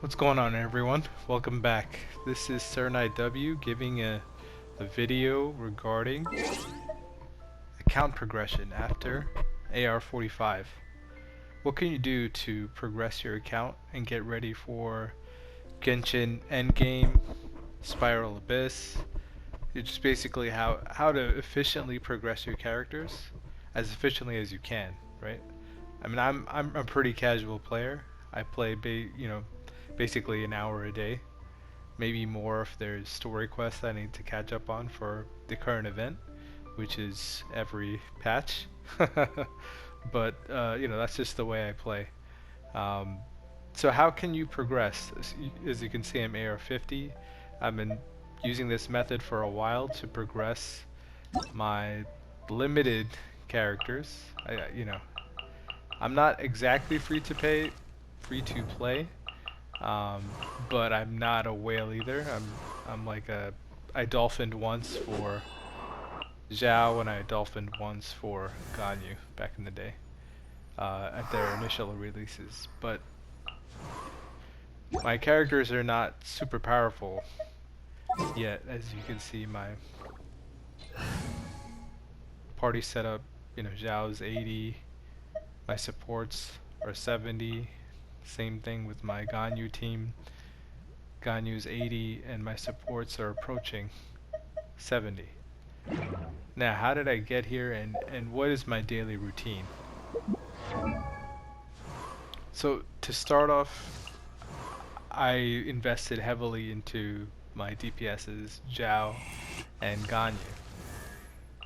What's going on, everyone? Welcome back. This is CernIW giving a video regarding account progression after AR45. What can you do to progress your account and get ready for Genshin Endgame, Spiral Abyss? It's just basically how to efficiently progress your characters as efficiently as you can, right? I mean, I'm a pretty casual player. I play basically an hour a day, maybe more if there's story quests I need to catch up on for the current event, which is every patch. But that's just the way I play. Um, so how can you progress? As you can see, I'm AR50. I've been using this method for a while to progress my limited characters. I'm not exactly free to play, um, but I'm not a whale either. I'm like I dolphined once for Zhao and I dolphined once for Ganyu back in the day at their initial releases. But my characters are not super powerful yet, as you can see. My party setup, Zhao's 80, my supports are 70. Same thing with my Ganyu team. Ganyu's 80 and my supports are approaching 70. Now, how did I get here and what is my daily routine? So, to start off, I invested heavily into my DPS's Zhao and Ganyu.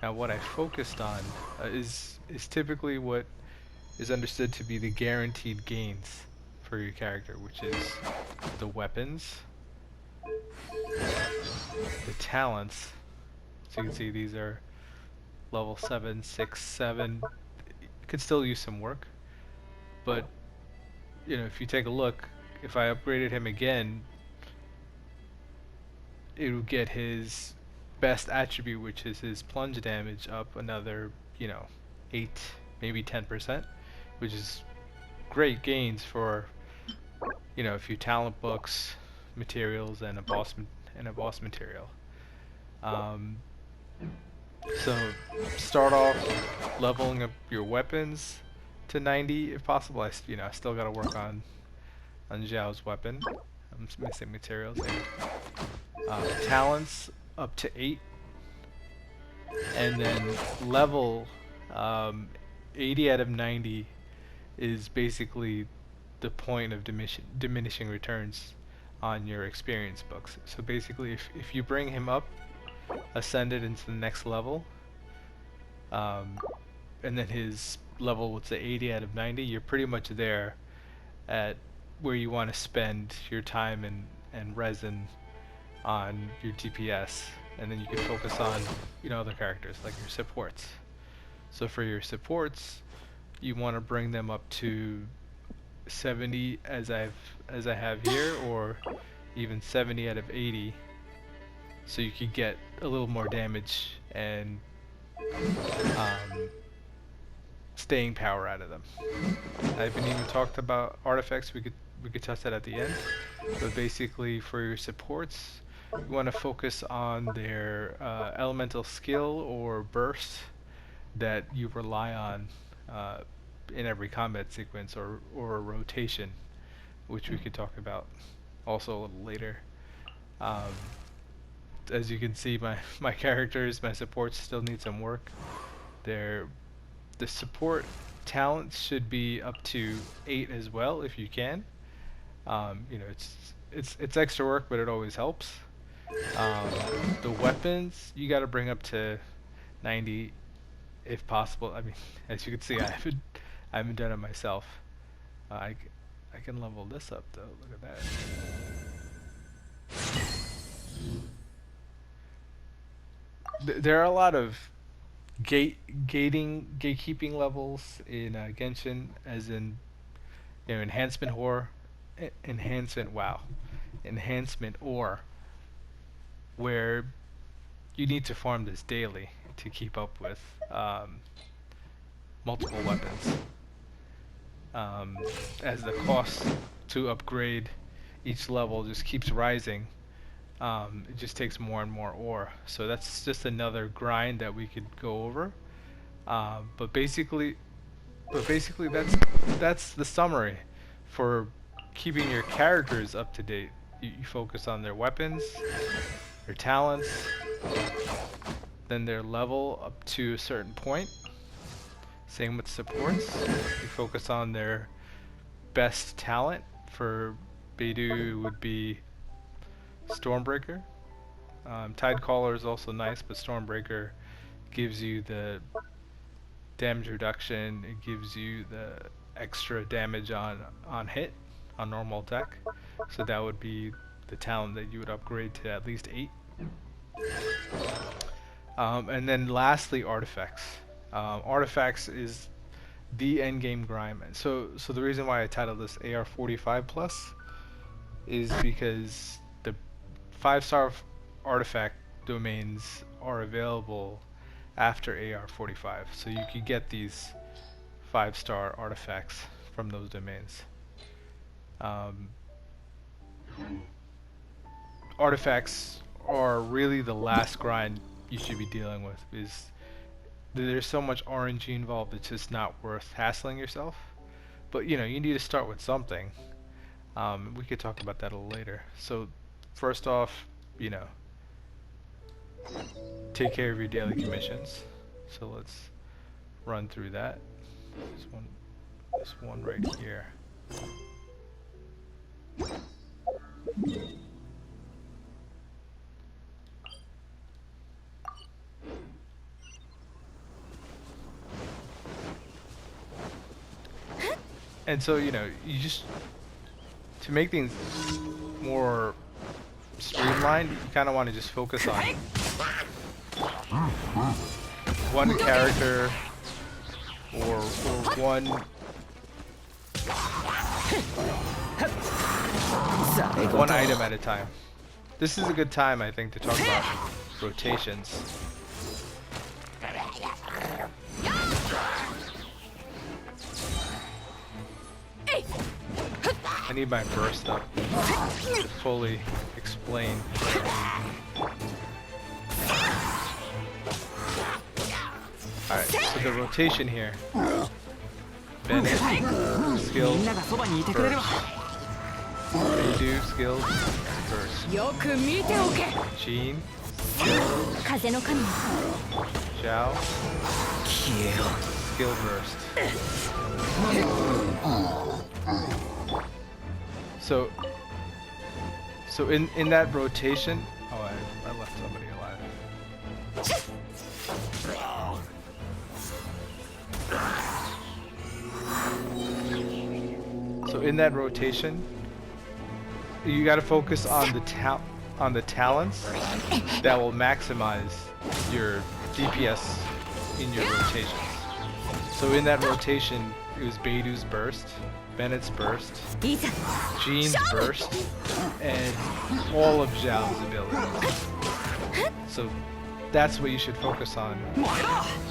Now, what I focused on is typically what is understood to be the guaranteed gains for your character, which is the weapons, the talents. So you can see these are level 7, 6, 7. You could still use some work, but if you take a look, if I upgraded him again, it would get his best attribute, which is his plunge damage, up another 8, maybe 10%, which is great gains for a few talent books, materials, and a boss material. So start off leveling up your weapons to 90 if possible. I still got to work on Zhao's weapon. I'm missing materials there. Talents up to 8, and then level 80 out of 90 is basically the point of diminishing returns on your experience books. So basically, if you bring him up, ascended into the next level, and then his level was the 80 out of 90, you're pretty much there at where you want to spend your time and resin on your DPS, and then you can focus on other characters like your supports. So for your supports, you want to bring them up to 70 as I have here, or even 70 out of 80, so you could get a little more damage and staying power out of them. I haven't even talked about artifacts. We could touch that at the end, but basically for your supports, you want to focus on their elemental skill or burst that you rely on in every combat sequence or a rotation, which we could talk about also a little later. As you can see, my characters, my supports still need some work. The support talents should be up to 8 as well if you can. It's extra work, but it always helps. The weapons you got to bring up to 90 if possible. I mean, as you can see, I haven't done it myself. I can level this up though. Look at that. There are a lot of gatekeeping levels in Genshin, as in enhancement or enhancement ore, where you need to farm this daily to keep up with multiple weapons, as the cost to upgrade each level just keeps rising. It just takes more and more ore. So that's just another grind that we could go over. But basically, that's the summary for keeping your characters up to date. You focus on their weapons, their talents, then their level up to a certain point. Same with supports. You focus on their best talent. For Beidou would be Stormbreaker. Tidecaller is also nice, but Stormbreaker gives you the damage reduction. It gives you the extra damage on hit, on normal attack. So that would be the talent that you would upgrade to at least 8. And then lastly, artifacts. Artifacts is the endgame grind. So the reason why I titled this AR45 Plus is because the 5-star artifact domains are available after AR45. So you can get these 5-star artifacts from those domains. Artifacts are really the last grind you should be dealing with, is there's so much RNG involved, it's just not worth hassling yourself. But you know, you need to start with something. We could talk about that a little later. So first off, you know, take care of your daily commissions. So let's run through that. This one right here. And so, you know, you just, to make things more streamlined, you kind of want to just focus on one character or one item at a time. This is a good time, I think, to talk about rotations. I need my burst up to fully explain. Alright, so the rotation here. Bennett, skills, burst. Beidou, skills, burst. Jean, Zhao, skill burst. So in that rotation, oh, I left somebody alive. So in that rotation, you got to focus on the talents that will maximize your DPS in your rotations. So in that rotation, it was Beidou's burst, Bennett's burst, Jean's burst, and all of Zhao's abilities. So that's what you should focus on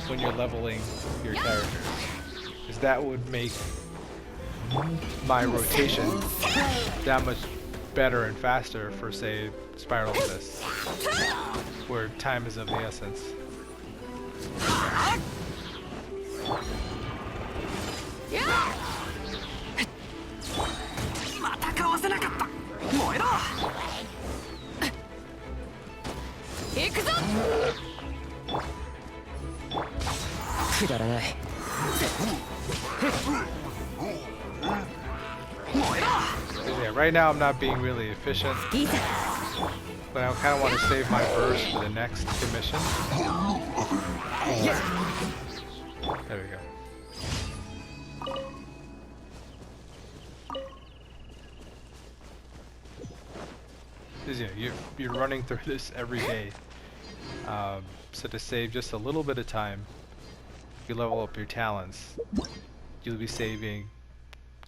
when you're leveling your characters, because that would make my rotation that much better and faster for, say, Spiral Abyss, where time is of the essence. Yeah, right now I'm not being really efficient, but I kind of want to save my burst for the next commission. There we go. Because, you know, you're running through this every day, so to save just a little bit of time, if you level up your talents, you'll be saving,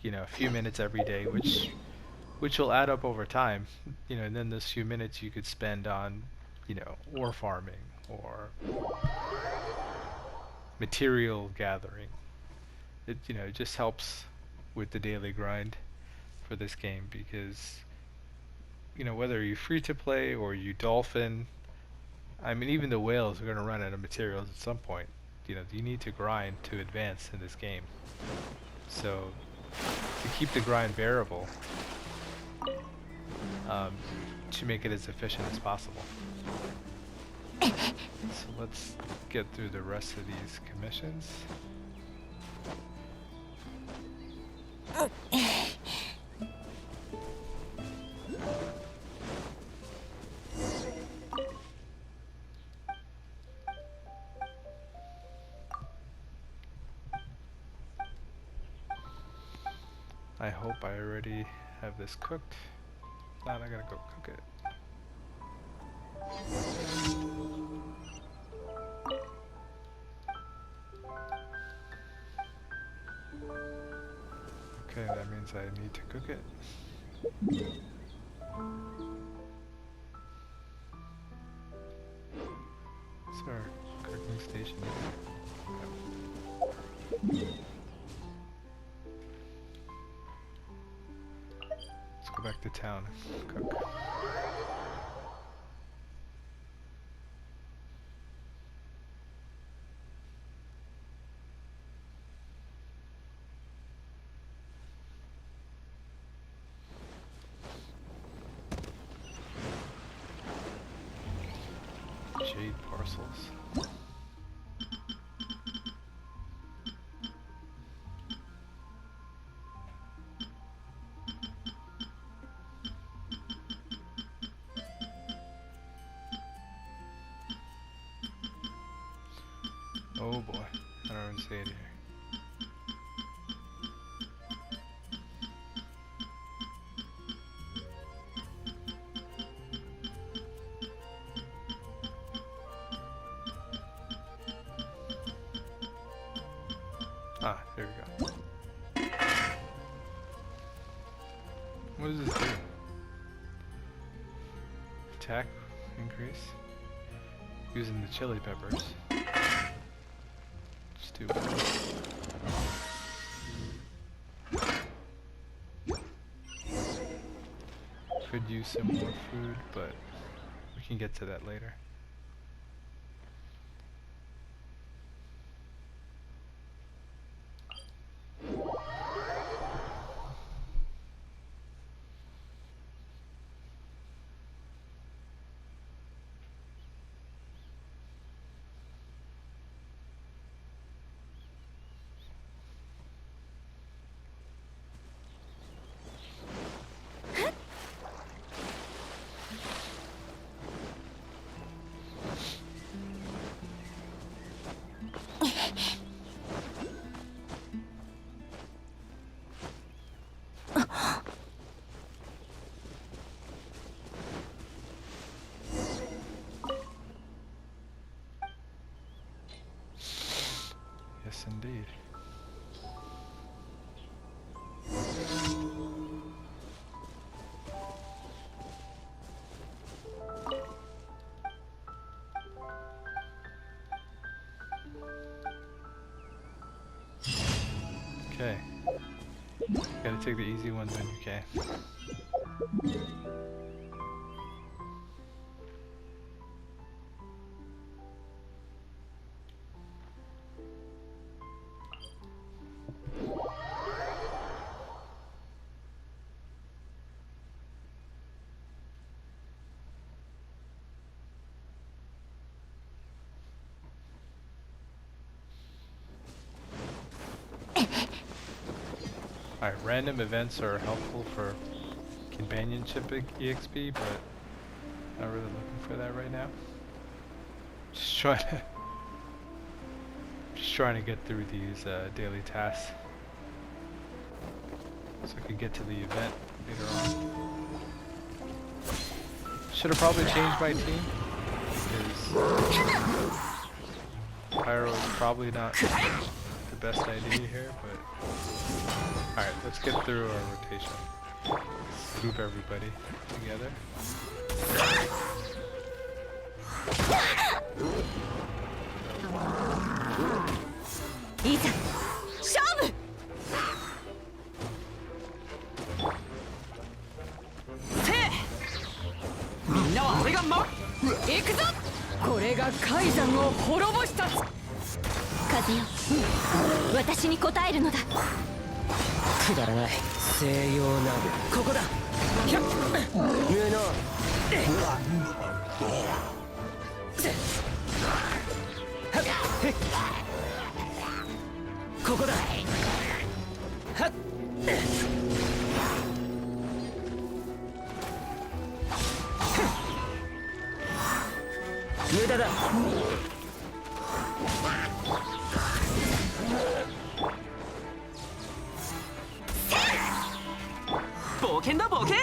you know, a few minutes every day, which will add up over time, you know, and then those few minutes you could spend on, you know, ore farming or material gathering. It, you know, it just helps with the daily grind for this game, because you know, whether you free to play or you dolphin, I mean, even the whales are going to run out of materials at some point. You know, you need to grind to advance in this game. So, to keep the grind bearable, to make it as efficient as possible. So let's get through the rest of these commissions. I hope I already have this cooked. Not, I gotta go cook it. Okay, that means I need to cook it. What's our cooking station here? Let's go back to town and cook. Jade parcels. Oh boy, I don't even see it here. Ah, there we go. What does this do? Attack increase? Using the chili peppers. Stupid. Could use some more food, but we can get to that later. Yes, indeed. Okay. Gotta take the easy ones when you can. Alright, random events are helpful for companionship EXP, but not really looking for that right now. Just trying to get through these daily tasks so I can get to the event later on. Should have probably changed my team, because Pyro is probably not the best idea here, but alright, let's get through our rotation. Let's group everybody together. みんなは俺が行くぞ。これが海山を滅ぼした風よ、私に答えるのだ。くだらない西洋なここだ。無能ここだ。はっ無駄だ。冒険だ冒険。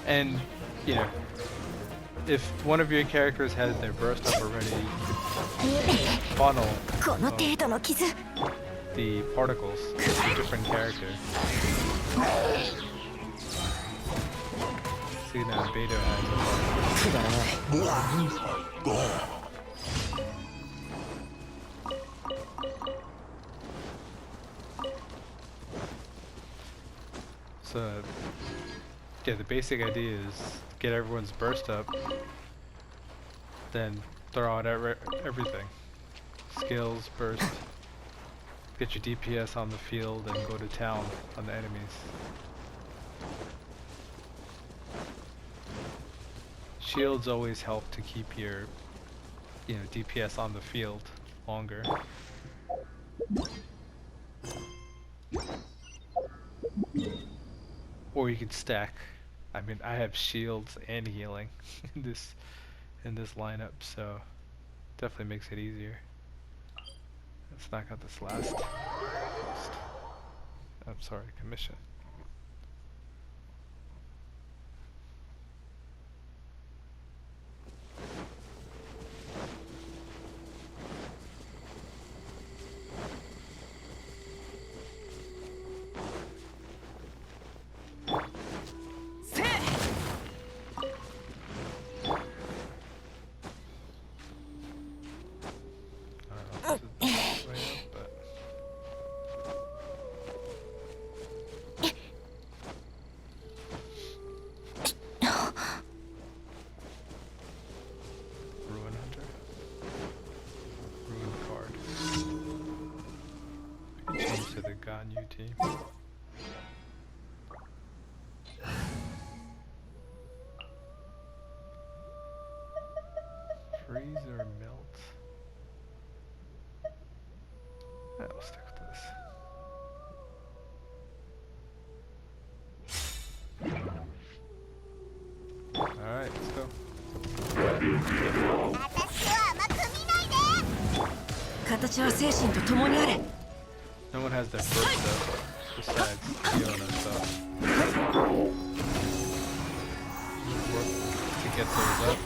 And, you know, if one of your characters has their burst up already, you can funnel the particles to a different character. See now, Beta has So, yeah, the basic idea is get everyone's burst up, then throw out everything. Skills, burst, get your DPS on the field, and go to town on the enemies. Shields always help to keep your, DPS on the field longer. Or you could stack. I mean, I have shields and healing in this lineup, so definitely makes it easier. Let's knock out this last quest. I'm sorry, commission. Ganyu team. Freeze or melt? Alright, we'll stick with this. Alright, let's go. No one has their first up besides Fiona, so work to get those up.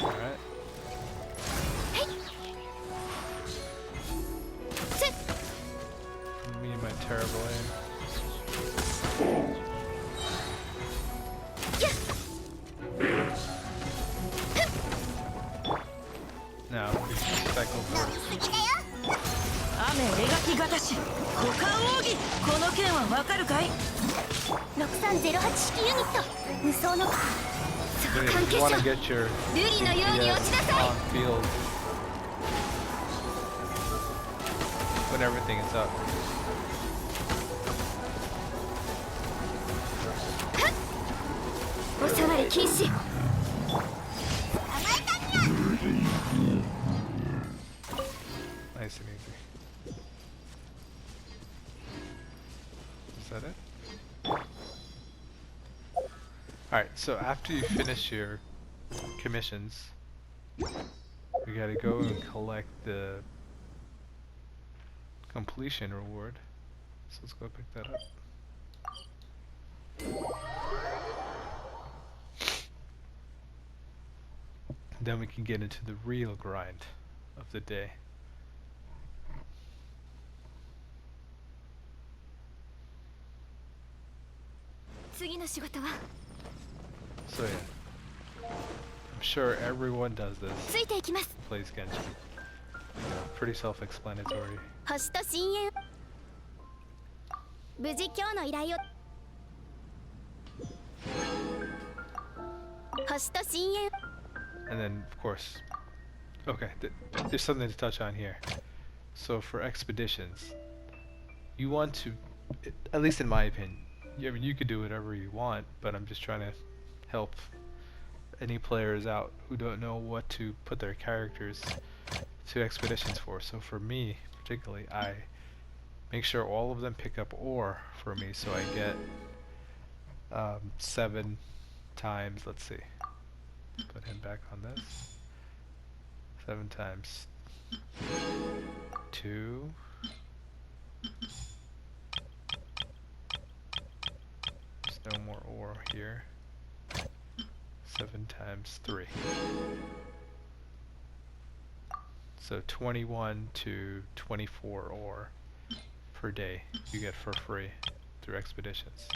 Alright. Me and my terrible aim. Now, we cycle first. 雨描きがたし股間奥義この件はわかるかい。6308式ユニット無双の相関結晶瑠璃のように落ちなさい。 When everything is up. おさわり禁止。 Nice and easy. Is that it? Alright, so after you finish your commissions, we gotta go and collect the completion reward. So let's go pick that up. Then we can get into the real grind of the day. So yeah, I'm sure everyone does this. Plays Genshin. pretty self-explanatory. 星と深淵無事今日の依頼を星と深淵 And then, of course, okay, there's something to touch on here. So for expeditions, you want to, at least in my opinion, I mean, you could do whatever you want, but I'm just trying to help any players out who don't know what to put their characters to expeditions for. So for me, particularly, I make sure all of them pick up ore for me, so I get 7 times, let's see, put him back on this, 7 times 2, there's no more ore here, 7 times 3, so 21 to 24 ore per day you get for free through expeditions,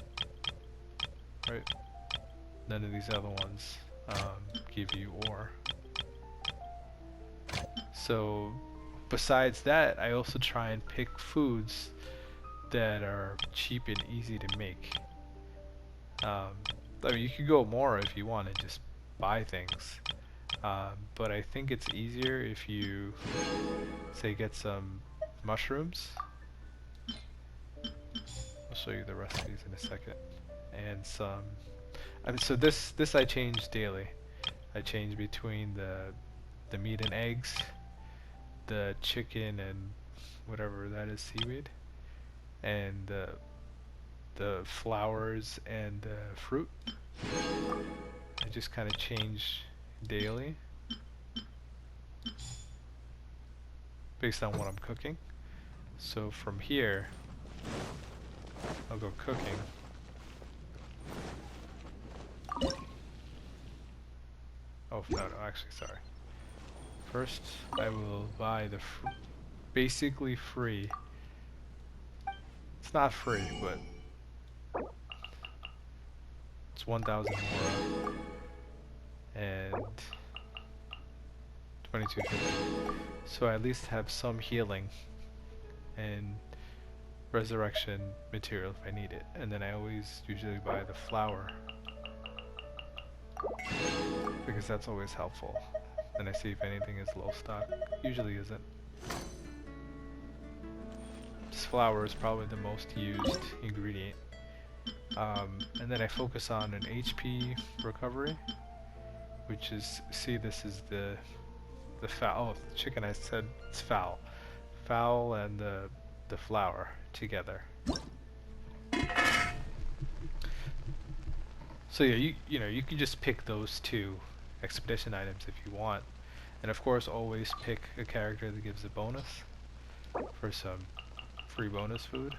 right? None of these other ones give you ore. So besides that, I also try and pick foods that are cheap and easy to make. I mean, you could go more if you want and just buy things, but I think it's easier if you say get some mushrooms. I'll show you the recipes in a second, and some. I mean, so this I change daily. I change between the meat and eggs, the chicken and whatever that is, seaweed, and the flowers and fruit. I just kind of change daily based on what I'm cooking. So from here, I'll go cooking. Oh, no, actually, sorry. First, I will buy the basically free. It's not free, but it's 1,000 Mora and 2250. So I at least have some healing and resurrection material if I need it. And then I always usually buy the flour, because that's always helpful. Then I see if anything is low stock. Usually isn't. This flour is probably the most used ingredient. And then I focus on an HP recovery, which is, see, this is the fowl. Oh, chicken, I said it's fowl. Fowl and the flour together. So yeah, you know, you can just pick those 2 expedition items if you want, and of course always pick a character that gives a bonus for some free bonus food.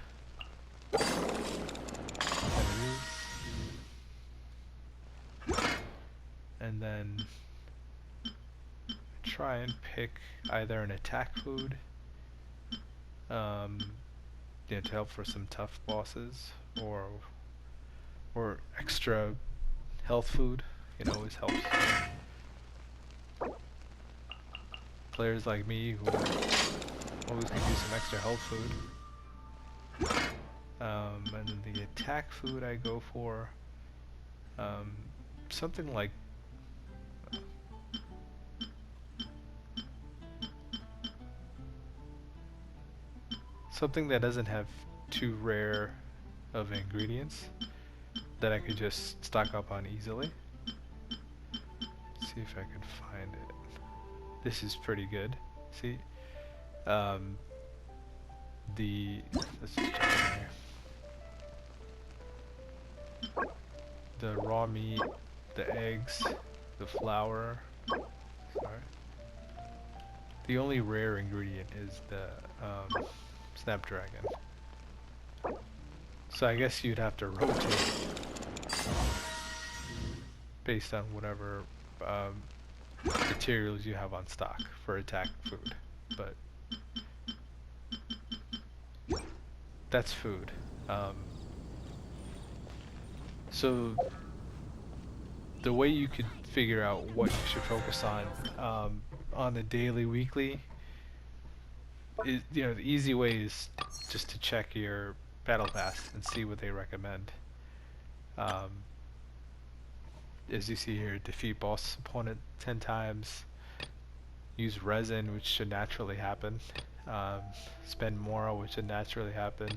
And then try and pick either an attack food, you know, to help for some tough bosses, or extra health food. It always helps. Players like me who always can use some extra health food. And then the attack food I go for something like something that doesn't have too rare of ingredients, that I could just stock up on easily. See if I can find it. This is pretty good. See, let's just check here. The raw meat, the eggs, the flour. Sorry. The only rare ingredient is the snapdragon. So I guess you'd have to rotate based on whatever materials you have on stock for attack food, but that's food. So the way you could figure out what you should focus on a daily, weekly, you know, the easy way is just to check your battle pass and see what they recommend. Um, as you see here, defeat boss opponent 10 times, use resin, which should naturally happen, spend Mora, which should naturally happen,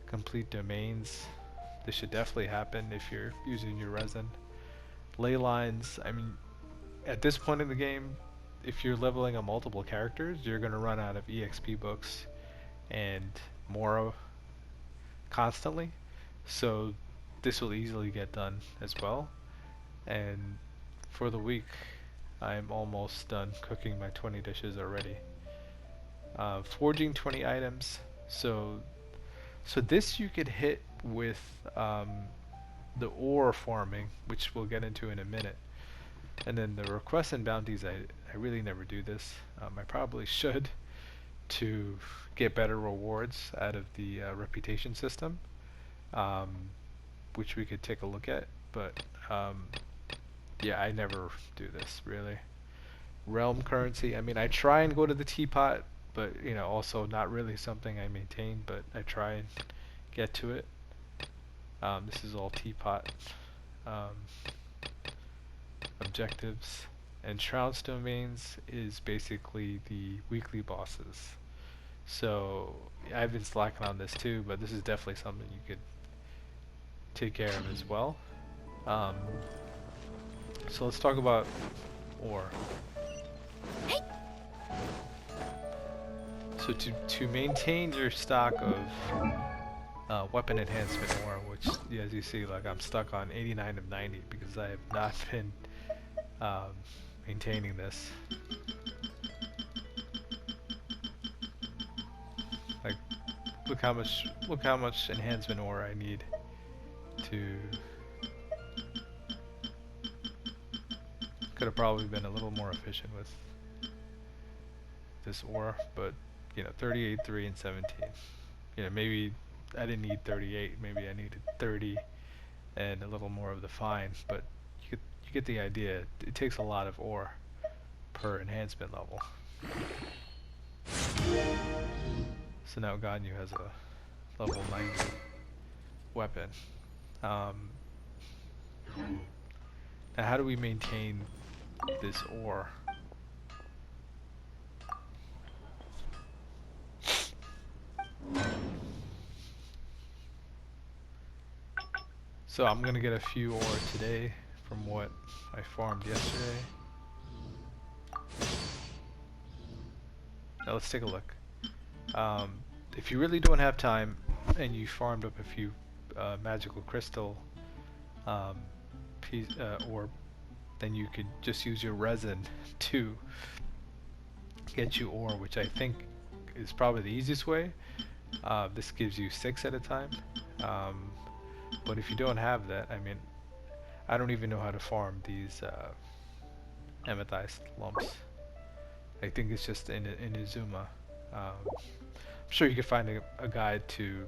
complete domains, this should definitely happen if you're using your resin. Ley lines, I mean, at this point in the game, if you're leveling up multiple characters, you're going to run out of EXP books and Mora constantly, so this will easily get done as well. And for the week, I'm almost done cooking my 20 dishes already. Forging 20 items, so this you could hit with the ore farming, which we'll get into in a minute. And then the requests and bounties, I really never do this. I probably should, to get better rewards out of the reputation system, which we could take a look at, but yeah, I never do this really. Realm currency, I mean, I try and go to the teapot, but you know, also not really something I maintain, but I try and get to it. This is all teapot objectives, and Shroud's domains is basically the weekly bosses. So I've been slacking on this too, but this is definitely something you could take care of as well. So let's talk about ore. So to maintain your stock of weapon enhancement ore, which as you see, like I'm stuck on 89 of 90 because I have not been maintaining this. Like, look how much enhancement ore I need to. Could have probably been a little more efficient with this ore, but you know, 38, 3, and 17. You know, maybe I didn't need 38. Maybe I needed 30 and a little more of the fine. But you get the idea. It takes a lot of ore per enhancement level. So now Ganyu has a level 90 weapon. Now, how do we maintain this ore? So I'm gonna get a few ore today from what I farmed yesterday. Now let's take a look. If you really don't have time and you farmed up a few magical crystal ore, then you could just use your resin to get you ore, which I think is probably the easiest way. This gives you 6 at a time. But if you don't have that, I mean, I don't even know how to farm these amethyst lumps. I think it's just in Izuma. I'm sure you could find a guide to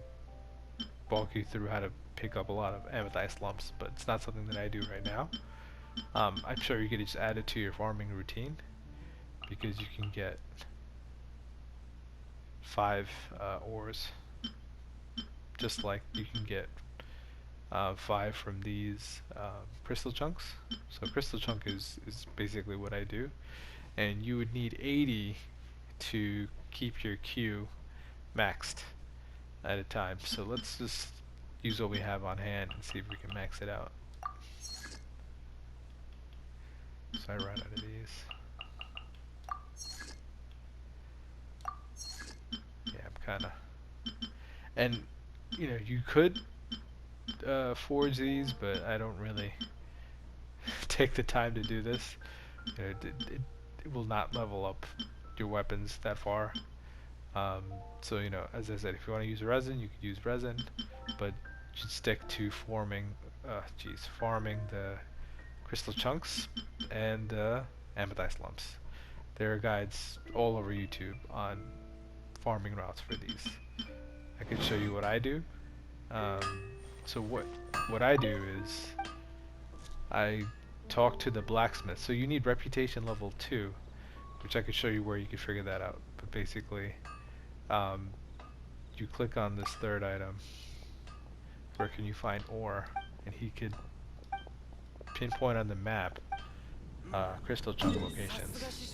walk you through how to pick up a lot of amethyst lumps, but it's not something that I do right now. I'm sure you could just add it to your farming routine, because you can get 5 ores, just like you can get 5 from these crystal chunks. So crystal chunk is basically what I do, and you would need 80 to keep your Q maxed at a time. So let's just use what we have on hand and see if we can max it out. So I run out of these. Yeah, I'm kinda, and you know, you could forge these, but I don't really take the time to do this. You know, it will not level up your weapons that far. So you know, as I said, if you want to use resin, you could use resin, but you should stick to farming the crystal chunks and amethyst lumps. There are guides all over YouTube on farming routes for these. I could show you what I do. So what I do is I talk to the blacksmith. So you need reputation level 2, which I could show you where you could figure that out. But basically, you click on this third item, where can you find ore, and he could pinpoint on the map crystal chunk locations,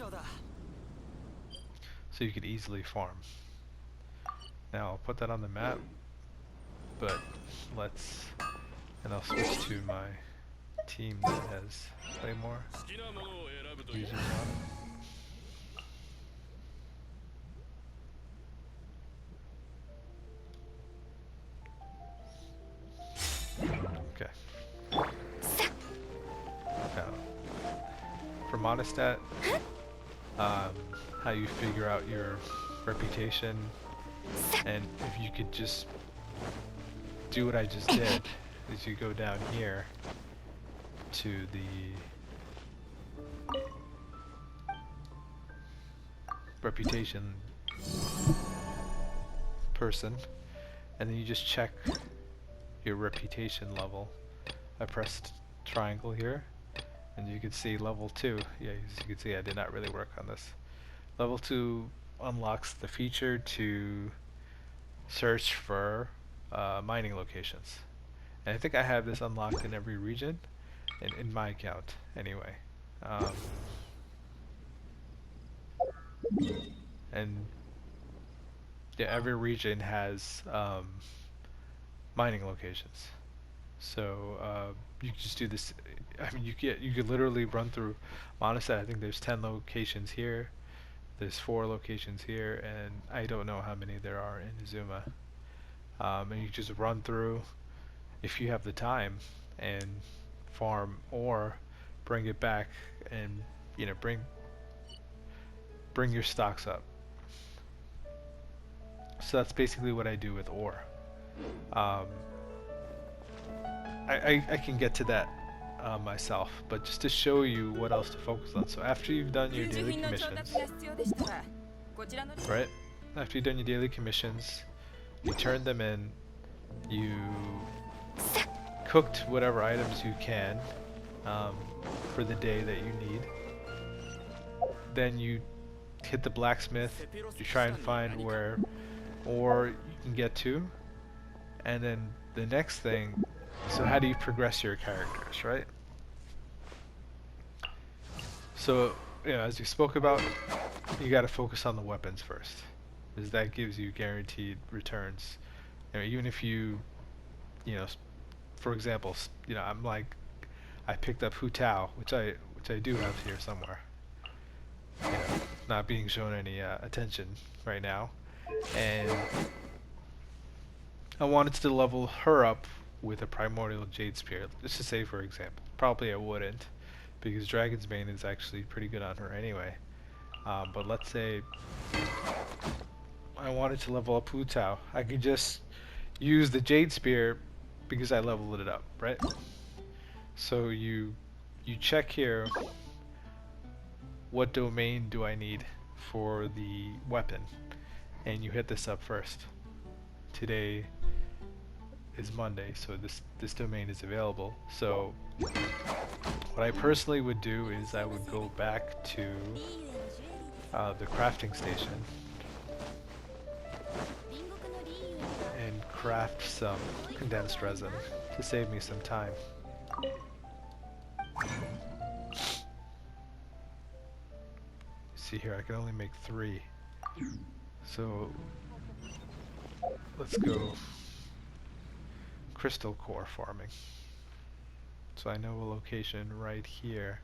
so you could easily farm. Now I'll put that on the map, but and I'll switch to my team that has way more users on it. Okay. Now, for Monostat, how you figure out your reputation, and if you could just do what I just did, is you go down here to the reputation person, and then you just check your reputation level. I pressed triangle here, and you can see level 2. Yeah, as you can see, I did not really work on this. Level 2 unlocks the feature to search for mining locations. And I think I have this unlocked in every region, in my account anyway. And yeah, every region has mining locations. So you can just do this. I mean, you could literally run through Monostat. I think there's 10 locations here. There's 4 locations here, and I don't know how many there are in Izuma. And you just run through if you have the time and farm, or bring it back and bring your stocks up. So that's basically what I do with ore. I can get to that myself, but just to show you what else to focus on. So after you've done your daily commissions, right? After you've done your daily commissions, you turn them in, you cooked whatever items you can for the day that you need. Then you hit the blacksmith, you try and find where ore you can get to, and then the next thing, so how do you progress your characters, right? So, as you spoke about, you gotta focus on the weapons first, because that gives you guaranteed returns. Even if you, for example, I picked up Hu Tao, which I do have here somewhere. Not being shown any attention right now, and I wanted to level her up with a primordial jade spear. Just to say, for example, probably I wouldn't, because Dragon's Bane is actually pretty good on her anyway. But let's say I wanted to level up Hu Tao, I could just use the jade spear because I leveled it up, right? So you check here, what domain do I need for the weapon, and you hit this up first. Today is Monday, so this domain is available. So what I personally would do is I would go back to the crafting station and craft some condensed resin to save me some time. See here, I can only make 3. So let's go crystal core farming. So I know a location right here.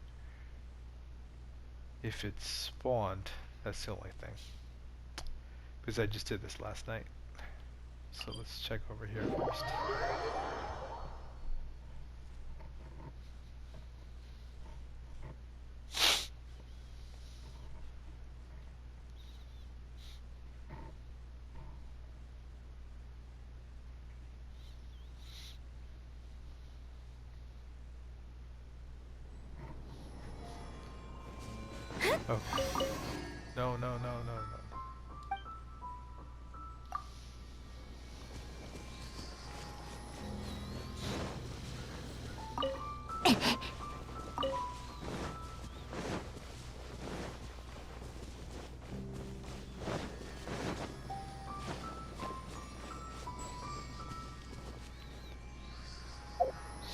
If it's spawned, that's the only thing. Because I just did this last night. So let's check over here first. Oh. No, no, no, no, no.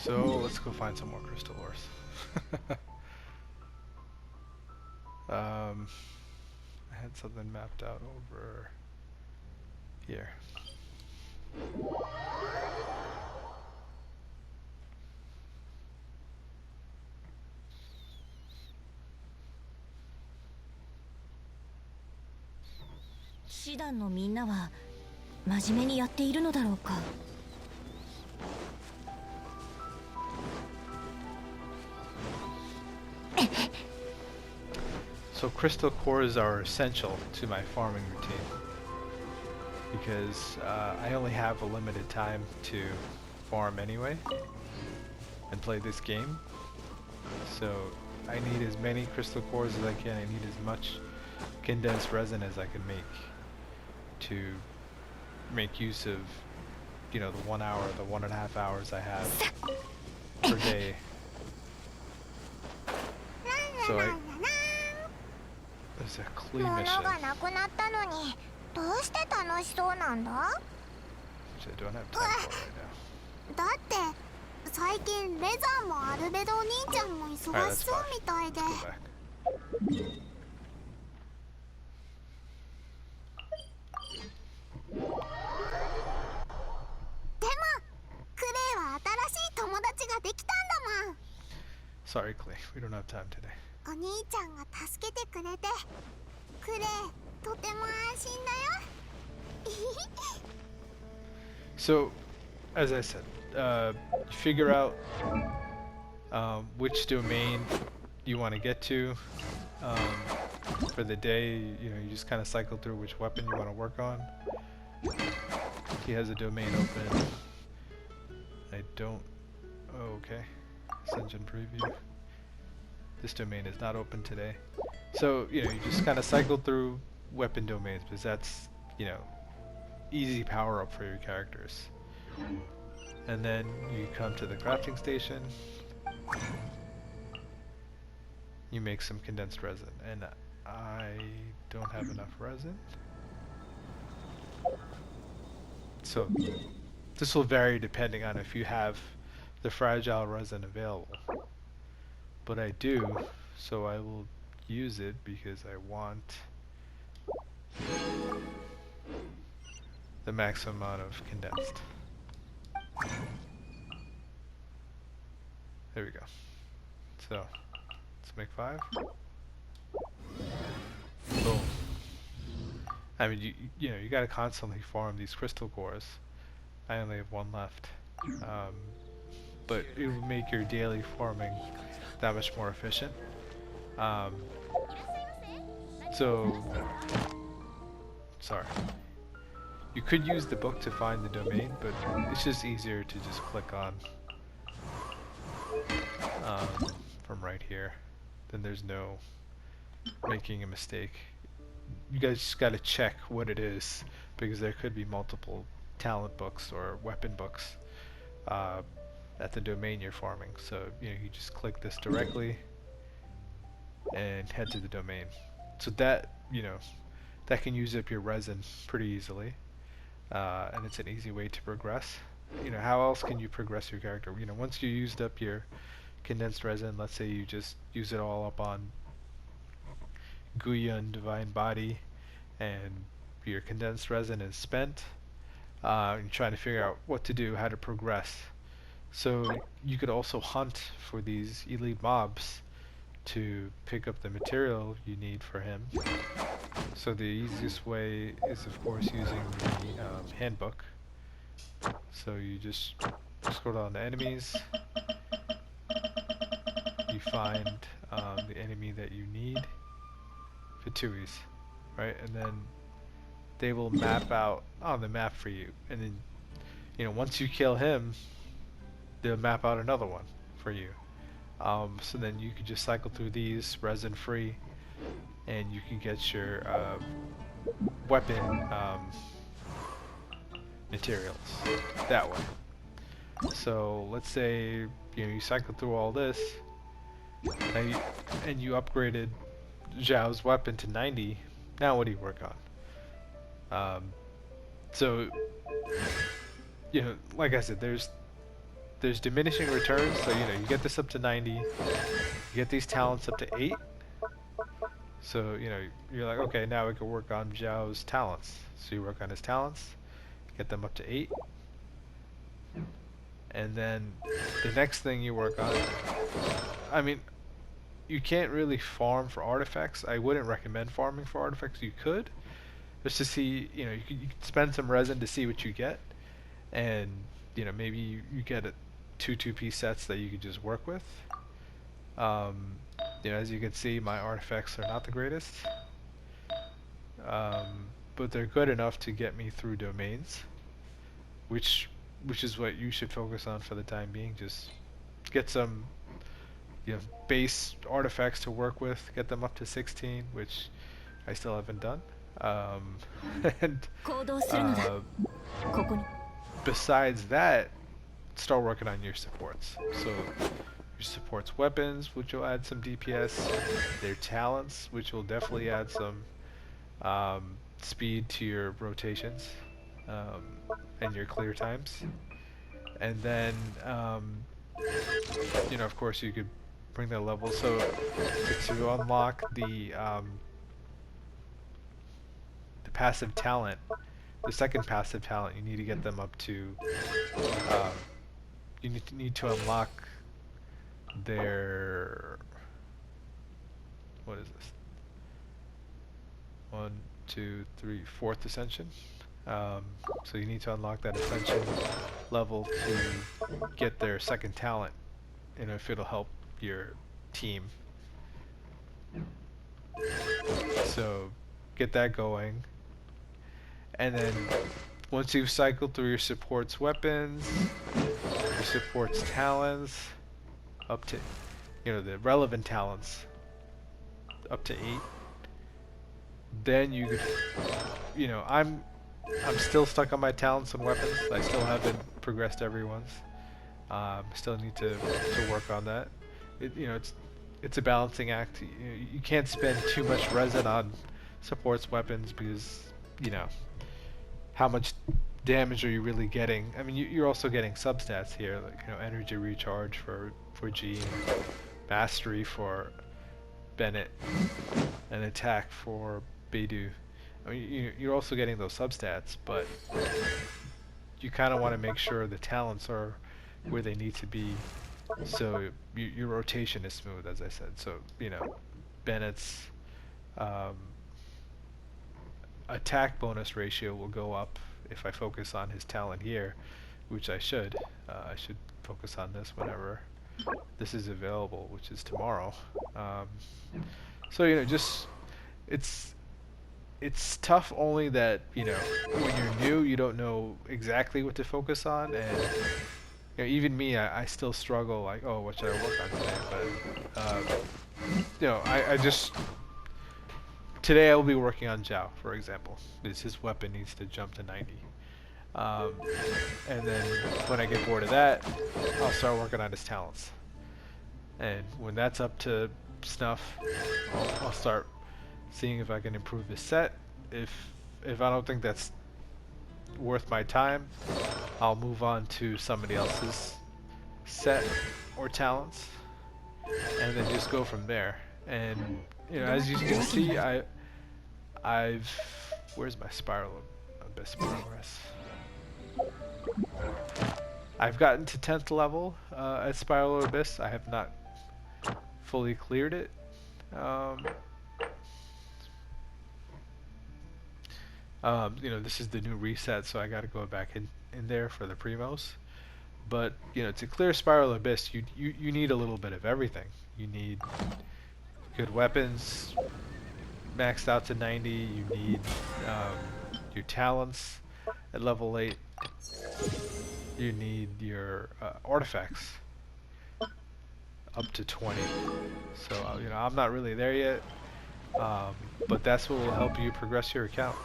So let's go find some more crystal ores. I had something mapped out over here.騎士団のみんなは真面目にやっているのだろうか。So crystal cores are essential to my farming routine because I only have a limited time to farm anyway and play this game. So I need as many crystal cores as I can. I need as much condensed resin as I can make to make use of, you know, the 1 hour, the 1.5 hours I have per day. So there's a clean mission, which I don't have time for right now. だって最近レザーもアルベドお兄ちゃんも忙しそうみたいで。Let's go back. でもクレイは新しい友達ができたんだもん。 Sorry, Clay, we don't have time today. お兄ちゃんが助けてくれてクレイとても安心だよ。So, as I said, figure out which domain you want to get to for the day. You know, you just kind of cycle through which weapon you want to work on. He has a domain open. I don't. Oh, okay. Ascension preview. This domain is not open today. So, you know, you just kind of cycle through weapon domains because that's, you know, easy power up for your characters. And then you come to the crafting station. You make some condensed resin. And I don't have enough resin. So this will vary depending on if you have the fragile resin available. But I do, so I will use it because I want the maximum amount of condensed. There we go. So let's make 5. Boom. I mean, you know, you gotta constantly farm these crystal cores. I only have 1 left. But it will make your daily farming that much more efficient. So, sorry. You could use the book to find the domain, but it's just easier to just click on from right here. Then there's no making a mistake. You guys just gotta check what it is, because there could be multiple talent books or weapon books at the domain you're farming. So, you know, you just click this directly and head to the domain. So that, you know, that can use up your resin pretty easily, and it's an easy way to progress. You know, how else can you progress your character? You know, once you used up your condensed resin, let's say you just use it all up on Guyan Divine Body and your condensed resin is spent, you're trying to figure out what to do, how to progress. So you could also hunt for these elite mobs to pick up the material you need for him. So the easiest way is, of course, using the handbook. So you just scroll down to enemies, you find the enemy that you need, Fituis, right? And then they will map out on the map for you. And then, you know, once you kill him, they'll map out another one for you. So then you can just cycle through these resin free, and you can get your weapon materials that way. So let's say, you know, you cycle through all this, and you upgraded Zhao's weapon to 90. Now what do you work on? So, you know, like I said, there's there's diminishing returns. So you know, you get this up to 90, you get these talents up to 8. So you know, you're like, okay, now we can work on Zhao's talents. So you work on his talents, get them up to 8, and then the next thing you work on, I mean, you can't really farm for artifacts. I wouldn't recommend farming for artifacts. You could, just to see, you know, you could spend some resin to see what you get, and you know, maybe you get two-piece sets that you could just work with. You know, as you can see, my artifacts are not the greatest, but they're good enough to get me through domains, which is what you should focus on for the time being. Just get some, you know, base artifacts to work with, get them up to 16, which I still haven't done. And besides that, start working on your supports. So your supports weapons, which will add some DPS, their talents, which will definitely add some speed to your rotations, and your clear times. And then you know, of course, you could bring that level. So to unlock the passive talent, the second passive talent, you need to get them up to you need to unlock their, what is this, 1, 2, 3, 4th ascension. So you need to unlock that ascension level to get their second talent, you know, if it'll help your team. So get that going, and then once you've cycled through your support's weapons, your support's talents, up to, you know, the relevant talents up to 8, then you could, you know, I'm still stuck on my talents and weapons. I still haven't progressed everyone's. Still need to work on that. You know, it's a balancing act. You can't spend too much resin on supports weapons, because, you know, how much damage are you really getting? I mean, you're also getting substats here, like, you know, energy recharge for G, and mastery for Bennett, and attack for Beidou. I mean, you're also getting those substats, but you kind of want to make sure the talents are where they need to be, so your rotation is smooth, as I said. So, you know, Bennett's attack bonus ratio will go up if I focus on his talent here, which I should. I should focus on this whenever this is available, which is tomorrow. So, you know, just it's tough, only that, you know, when you're new, you don't know exactly what to focus on, and you know, even me, I still struggle, like, oh, what should I work on today? But you know, I just, today I will be working on Zhao, for example, because his weapon needs to jump to 90. And then when I get bored of that, I'll start working on his talents. And when that's up to snuff, I'll start seeing if I can improve his set. If I don't think that's worth my time, I'll move on to somebody else's set or talents, and then just go from there. And you know, as you can see, I've where's my spiral abyss progress? I've gotten to 10th level at Spiral Abyss. I have not fully cleared it. You know, this is the new reset, so I got to go back in there for the primos. But you know, to clear Spiral Abyss, you need a little bit of everything. You need good weapons, maxed out to 90. You need your talents at level 8. You need your artifacts up to 20. So you know, I'm not really there yet, but that's what will help you progress your account.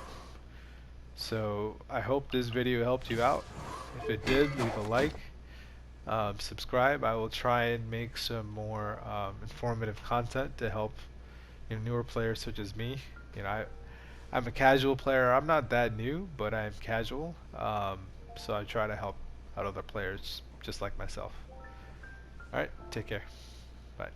So I hope this video helped you out. If it did, leave a like, subscribe. I will try and make some more informative content to help, you know, newer players such as me. You know, I'm a casual player. I'm not that new, but I'm casual. So I try to help out other players just like myself. Alright, take care. Bye.